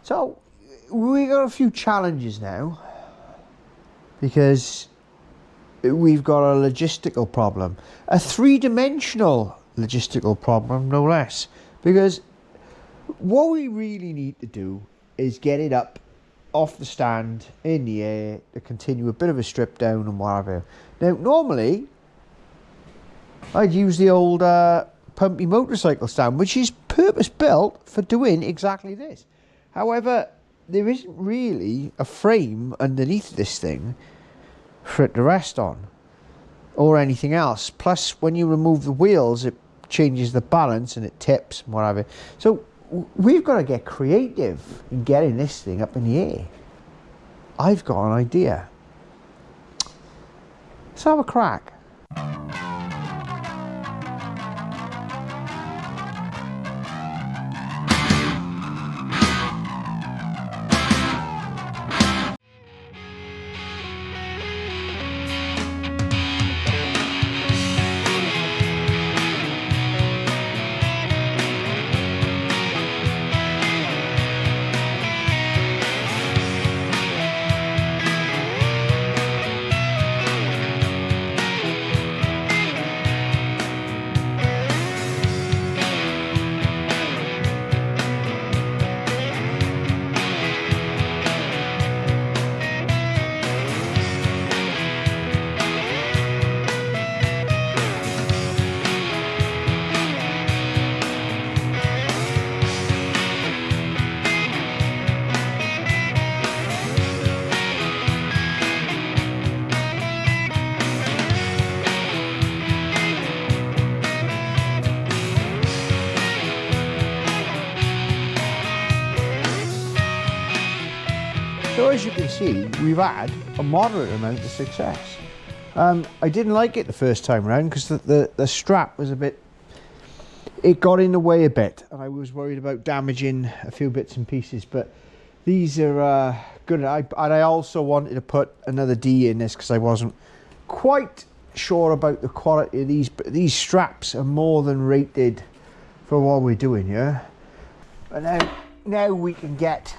So we got a few challenges now because we've got a logistical problem, a three-dimensional logistical problem, no less. Because what we really need to do is get it up off the stand in the air to continue a bit of a strip down and whatever. Now, normally I'd use the old pumpy motorcycle stand, which is purpose built for doing exactly this. However, there isn't really a frame underneath this thing for it to rest on or anything else. Plus, when you remove the wheels, it changes the balance and it tips and whatever. So we've got to get creative in getting this thing up in the air. I've got an idea. Let's have a crack. So as you can see, we've had a moderate amount of success. I didn't like it the first time around because the strap was a bit, it got in the way a bit, and I was worried about damaging a few bits and pieces, but these are good. I also wanted to put another D in this because I wasn't quite sure about the quality of these, but these straps are more than rated for what we're doing here. But now we can get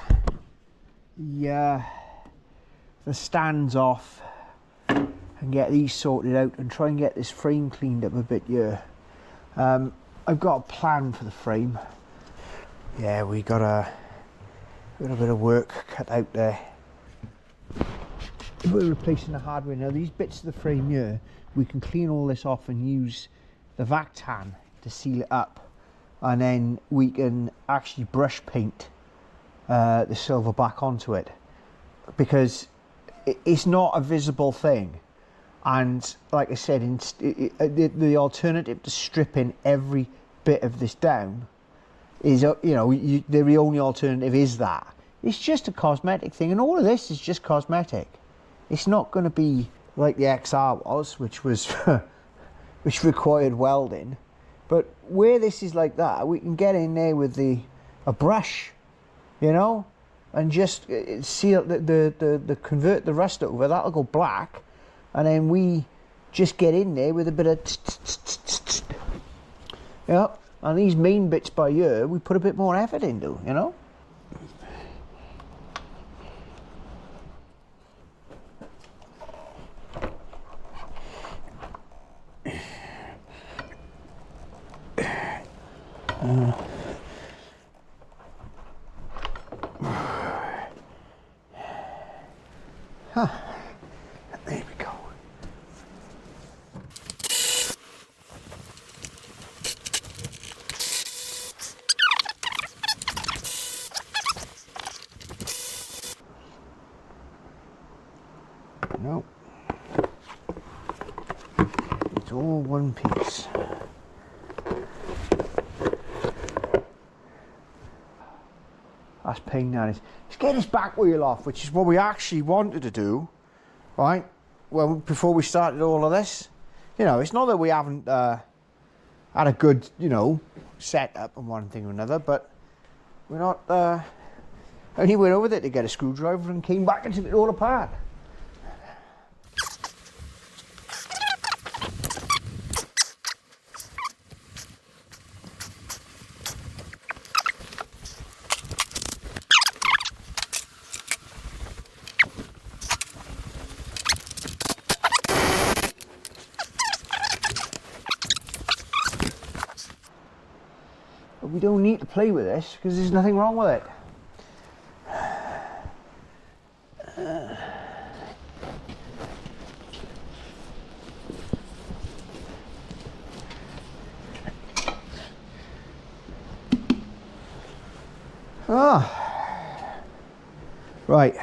the stands off and get these sorted out and try and get this frame cleaned up a bit here. I've got a plan for the frame. Yeah, we got a bit of work cut out there. We're replacing the hardware now. These bits of the frame here, we can clean all this off and use the vac tan to seal it up, and then we can actually brush paint the silver back onto it, because it's not a visible thing. And like I said, the alternative to stripping every bit of this down is, the only alternative is that. It's just a cosmetic thing, and all of this is just cosmetic. It's not going to be like the XR was, which required welding. But where this is like that, we can get in there with a brush, and just seal the convert the rust over. That'll go black, and then we just get in there with a bit of and these main bits by here we put a bit more effort into, There we go. No, it's all one piece. That's pain, that is. Let's get this back wheel off, which is what we actually wanted to do, right? Well, before we started all of this, it's not that we haven't had a good, setup and one thing or another, but we're not. Only went over there to get a screwdriver and came back and took it all apart. we don't need to play with this because there's nothing wrong with it. Right.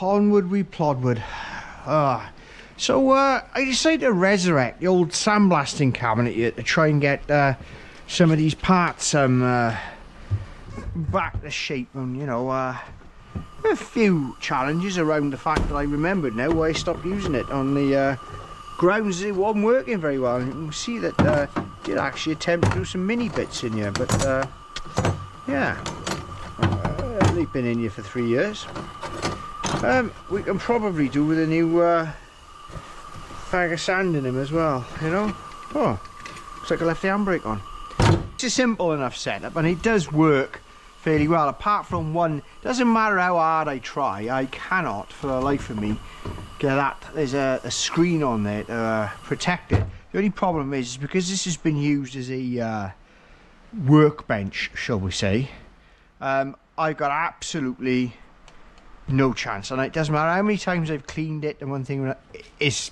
Onward we plodward. So I decided to resurrect the old sandblasting cabinet here to try and get some of these parts back to shape, and you know, a few challenges around the fact that I remembered now why I stopped using it on the grounds it wasn't working very well. And you can see that did actually attempt to do some mini bits in here, but yeah, they've been in here for 3 years. We can probably do with a new bag of sand in him as well, you know. Oh, looks like I left the handbrake on. It's a simple enough setup and it does work fairly well, apart from one, doesn't matter how hard I try, I cannot for the life of me get that. There's a screen on there to protect it. The only problem is because this has been used as a workbench, shall we say, I've got absolutely no chance, and it doesn't matter how many times I've cleaned it. And one thing is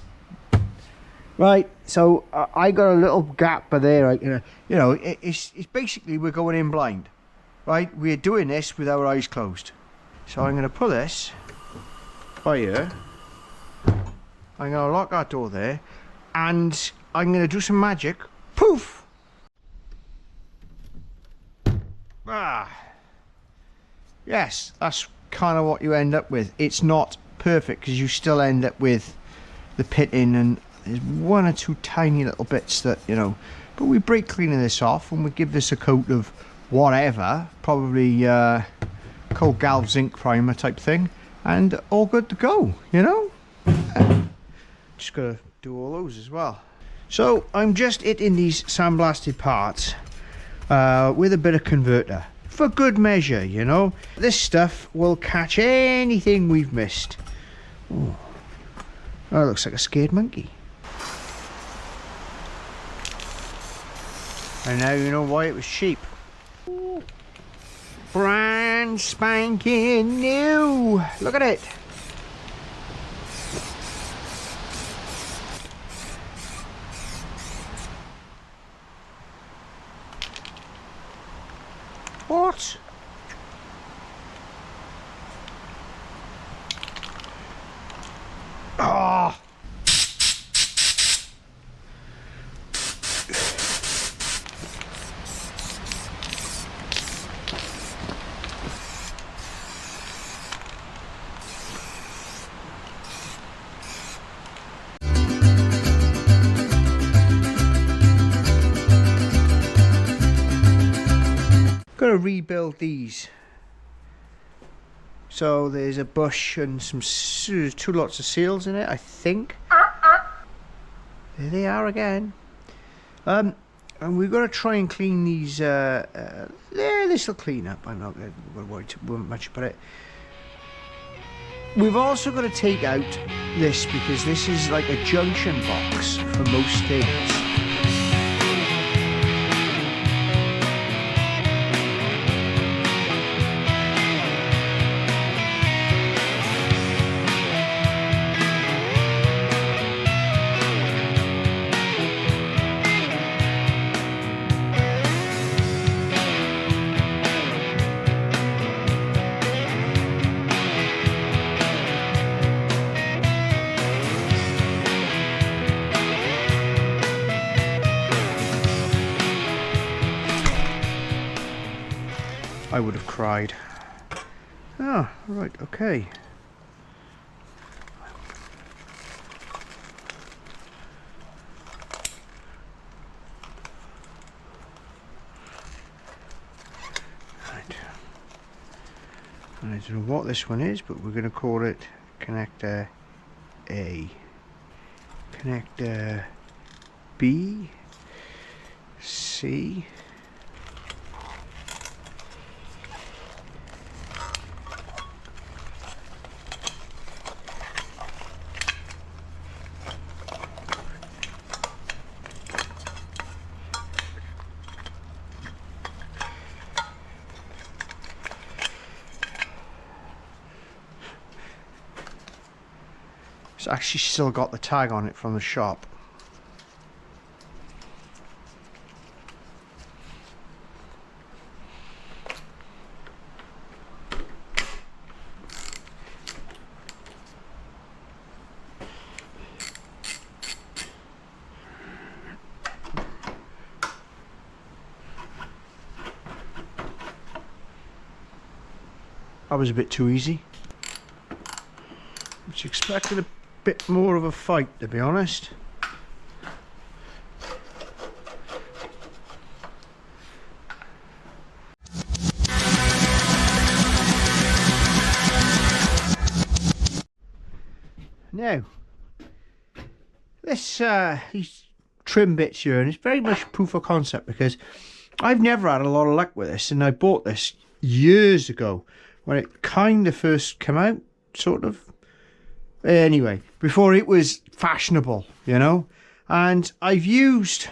right, so I got a little gap there, right, you know, it's basically we're going in blind, right? We're doing this with our eyes closed. So I'm going to pull this by here, I'm going to lock that door there, and I'm going to do some magic. Poof! Yes, that's kind of what you end up with. It's not perfect because you still end up with the pitting, and there's one or two tiny little bits that, you know, but we brake cleaning this off and we give this a coat of whatever, probably cold galv zinc primer type thing, and all good to go, you know. Just gotta do all those as well. So I'm just hitting these sandblasted parts with a bit of converter for good measure, you know. This stuff will catch anything we've missed. Oh, that looks like a scared monkey. And now you know why it was cheap. Brand spanking new. Look at it. What? Ah! Gotta rebuild these. So there's a bush and some two lots of seals in it, I think. There they are again. And we've got to try and clean these. This will clean up. I'm not going to worry too much about it. We've also got to take out this because this is like a junction box for most things. I would have cried. Ah, right, okay. Right. And I don't know what this one is, but we're going to call it connector A. Connector B, C, It's actually still got the tag on it from the shop. That was a bit too easy. I was expecting a bit more of a fight, to be honest. Now, these trim bits here, and it's very much proof of concept because I've never had a lot of luck with this, and I bought this years ago when it kind of first came out, sort of. Anyway, before it was fashionable, you know, and I've used,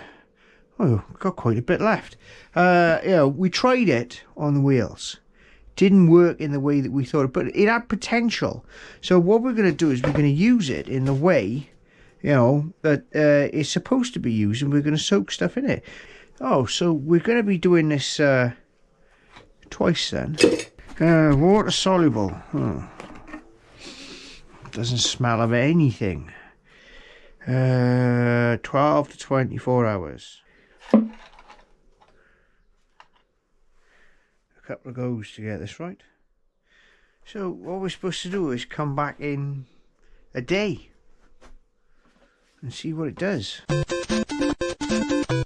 oh, got quite a bit left. You know, we tried it on the wheels. Didn't work in the way that we thought, but it had potential. So what we're going to do is we're going to use it in the way, you know, that it's supposed to be used, and we're going to soak stuff in it. Oh, so we're going to be doing this twice then. Water soluble. Oh. Doesn't smell of anything. 12 to 24 hours. A couple of goes to get this right. So what we're supposed to do is come back in a day and see what it does.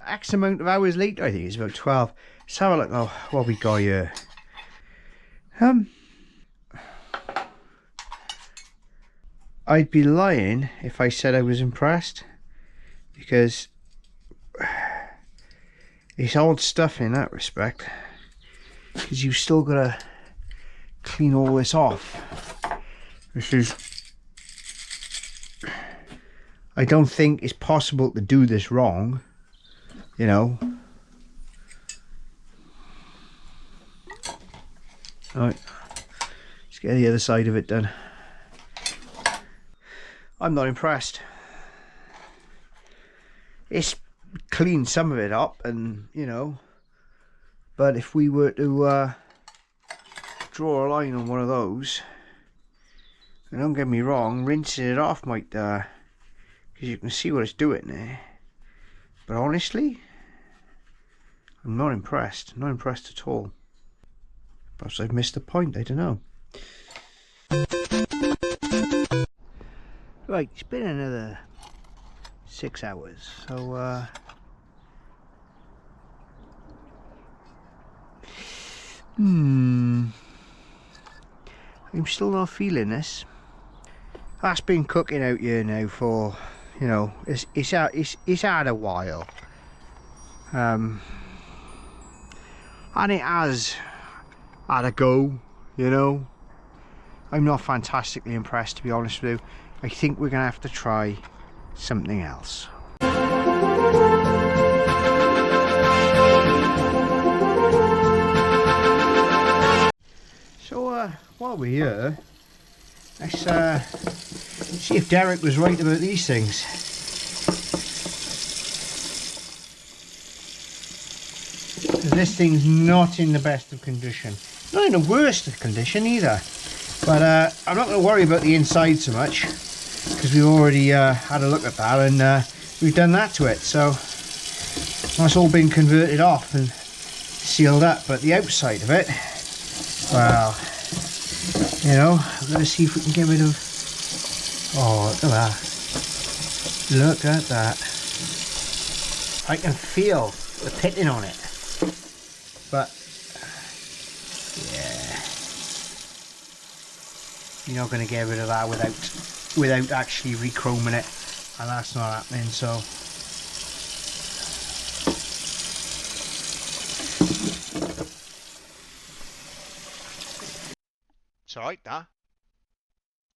X amount of hours later, I think it's about 12. Let's have a look. Oh, what we got here. I'd be lying if I said I was impressed, because it's odd stuff in that respect, because you've still got to clean all this off. This is, I don't think it's possible to do this wrong, you know. Alright, let's get the other side of it done. I'm not impressed. It's cleaned some of it up, and you know, but if we were to draw a line on one of those, and don't get me wrong, rinsing it off might, because you can see what it's doing there, but honestly, I'm not impressed. Not impressed at all. Perhaps I've missed the point, I don't know. Right, it's been another 6 hours, so I'm still not feeling this. That's been cooking out here now for, you know, it's had a while, and it has had a go, you know. I'm not fantastically impressed, to be honest with you. I think we're going to have to try something else. So while we're here, let's see if Derek was right about these things. This thing's not in the best of condition. Not in the worst of condition either. But I'm not going to worry about the inside so much, because we've already had a look at that, and we've done that to it. So that's all been converted off and sealed up. But the outside of it, well, you know, I'm going to see if we can get rid of... Oh, look at that. Look at that. I can feel the pitting on it. But, yeah. You're not going to get rid of that without actually re-chroming it, and that's not happening. So it's alright, that.